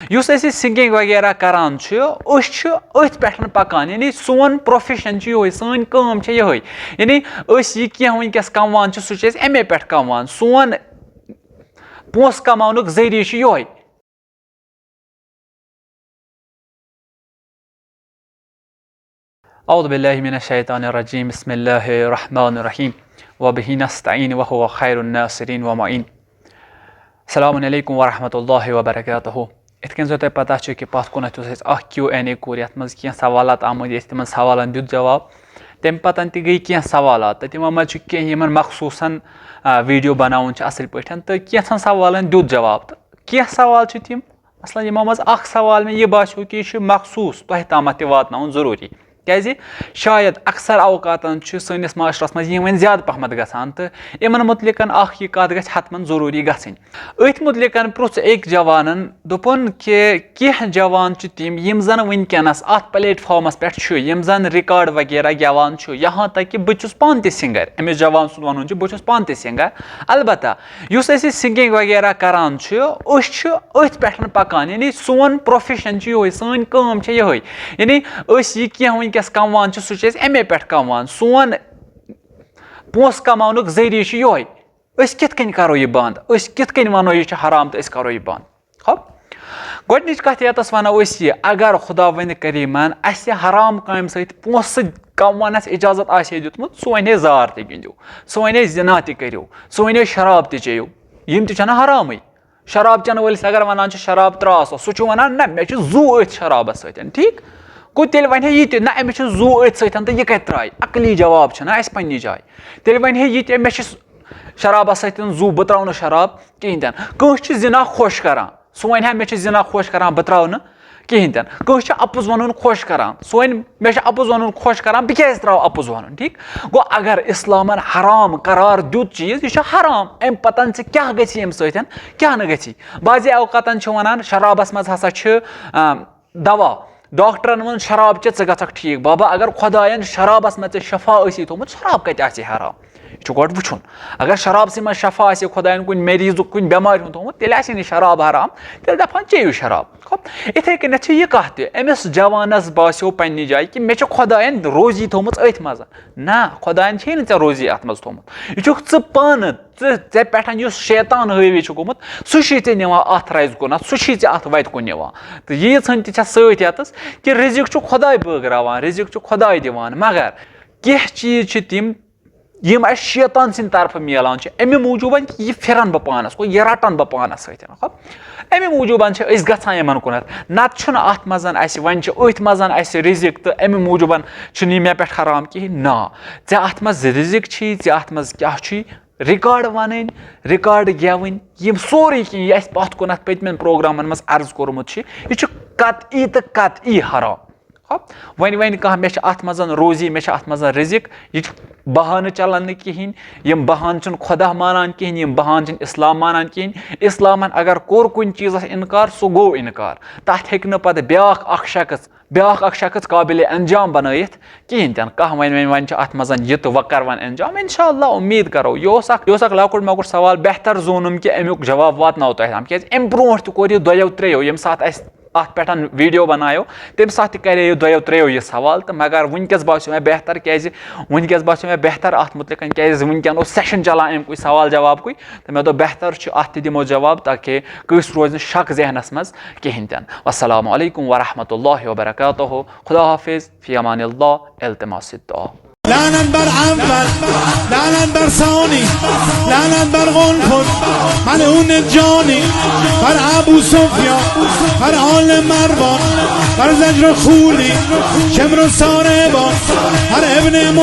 Yus ऐसी singing वगैरह करान अथ पे पकान यानी सोन प्रोफेशन ये सन काम ये यानी यह वनकस कमान सह अमे पे कमान सोन पोस कमान जरिए ये औज़ु बिल्लाहि मिनश्शैतानिर्रजीम बिस्मिल्लाहिर्रहमानिर्रहीम व बिही नस्तईन व हुवा खैरुन नासिरीन व मुईन। अस्सलामु अलैकुम व रहमतुल्लाहि व बरकातुहू। इत कन जो तुम पता कि पत कुन Q&A कोर ये मज कह सवाल आमद तिम सवालन दुत जवाब तम पतन गई कह सवाल तो तिमो मज कह मखसूसन वीडियो बनावन असल पे तो कैंसन सवालन दुत जवाब तो कह सवाल तिम मसलन यमो मज सवाल मे यह बासो कि यह मखसूस तह ताम वातन जरूरी क्या शायद अक्सर अवकातन सनिस माशरस मज वन ज्यादा पहमत गसान तो इन मुतलिकन यह कत गि हतमन जरूरी गन अथ मुतलिकन प्रुछ एक जवानन दोपन कि कह जवान तिम यम जन वनकनस अत प्लेटफॉर्मस पे यम जन रिकॉर्ड वगैरह गवान यहाँ तक कि बहुत पान त सिंगर अमिस जवान सुन वन बहुत पान त सिंगर अलबत्ता युस सिंगिंग वगैरह करान अथ पे पकान यानी सोन प्रोफेशन ये सन काम ये यानी यह वनकस कमान सह अमे पे कमान सोन पोस कमान जरिए ये कित करो यह बंद कित वनो यह हराम तो करो यह बंद गोडनिच कथ यतस वनो यह अगर खुदा वन करीमन अस हराम काम पोस कमानस इजाजत आसे दितमुत सह वन जार त गिंदो सह वन जिना त करो सह वन शराब त चेयो यम त हराम शराब चन वलिस अगर वनान शराब त्रास सह वनान ना मे जू अथ शराबस सतन ठीक गो तेल वन यह ना अमिस जू अथ सतन तो यह कत त्राय अकली जवाब ना पन्नी जाय तेल वन यह मे शराबस सतन जू बह त्राव शराब कहें तन कह जिना खुश करान सह वन मे जिना खुश करान बह त्राव कहें तन कह अपुज वन खुश करान सह वन मे अपुज वन खुश करान बह क्या त्राव अपुज वन ठीक गो अगर इस्लामन हराम करार दुत चीज यह हराम अम पतन क्या गि अम सतन क्या न गि बाज़ अवकातन वनान शराबस मज हसा दवा डॉक्टरन वन शराब चे गक ठीक बाबा अगर खुदायन शराबस मे शफा थोमुत शराब कत हराम यह गोड वुन अगर शराब से शफा खुदायन कुन मरीज कुन बेमार थोमुत तेल शराब हराम तेल दपान चेयू शराब इथे कन यह कह अमिस जवानस बासो पन्नी जाय कि मे खुदायन रोजी थोमुत अथ मज ना खुदायन छे न रोजी अत मज थोमुत यह पान ऐ पे शैतान हावी गोमुत सह निवान अत रज कुन सह अत वत कुन निवान तो यीन तस कि रिजिक खुदाय बगरावान रिजिक खुदाय दिवान मगर कह चीज तिम यम शैतान सिंद तरफ मिलान अमे मूजूबन कि यह फिरन बह पानस को यह रटन बह पानस सतन अमे मूजूबन गसान यमन कुन नत अत मज वन अथ मज रिजिक तो अमे मूजूबन मे पे हराम कहें ना ऐ अत मज रिजिक ऐ अत मज क्या रिकॉर्ड वन रिकॉर्ड गेवन यम सोरे कह पत कुन पतम प्रोग्रामन मज अर्ज कोर्मुत यह कतई तो कतई हराम वन कह मे अत मज रोजी मे अत मज रिजिक यह बहान चलान कहें यम बहान खुदा मानान कहें यम बहान इस्लाम मानान कहें इस्लामन अगर कोर कुन चीज़ इनकार सह गो इनकार तथ हे पे ब्याख शख्स काबिल अंजाम बनत कहें तन कह वन अत मज यह तो वह कर वन अंजाम इंशाअल्लाह उम्मीद करो यह लकुट मकुट सवाल बेहतर जोनम कि अमुक जवाब वातनो तह ताम क्या अम ब्रो कोर यह दोयो त्रेयो यम साथ अत पे वीडियो बनायो तम साथ करे दोयो त्रेयो यह सवाल तो मगर वनकस बासो मे बेहतर क्या वनकस बासो मे बेहतर अत मुतलिकन क्या वनकन सेशन चलान अमक सवाल जवाब कुछ तो मे दो बेहतर अत दिमो जवाब ताकि कस रोज शक जहनस मज कहें तन। अस्सलामु अलैकुम व रहमतुल्लाहि व बरकातुहू। खुदा हाफिज फी अमानिल्लाह इल्तिमास दुआ। لعنت بر عنبر لعنت بر ثانی لعنت بر قنفذ ملعون جانی بر ابو سفیان بر آل مروان بر زجر خولی شمر و ساربان بر ابن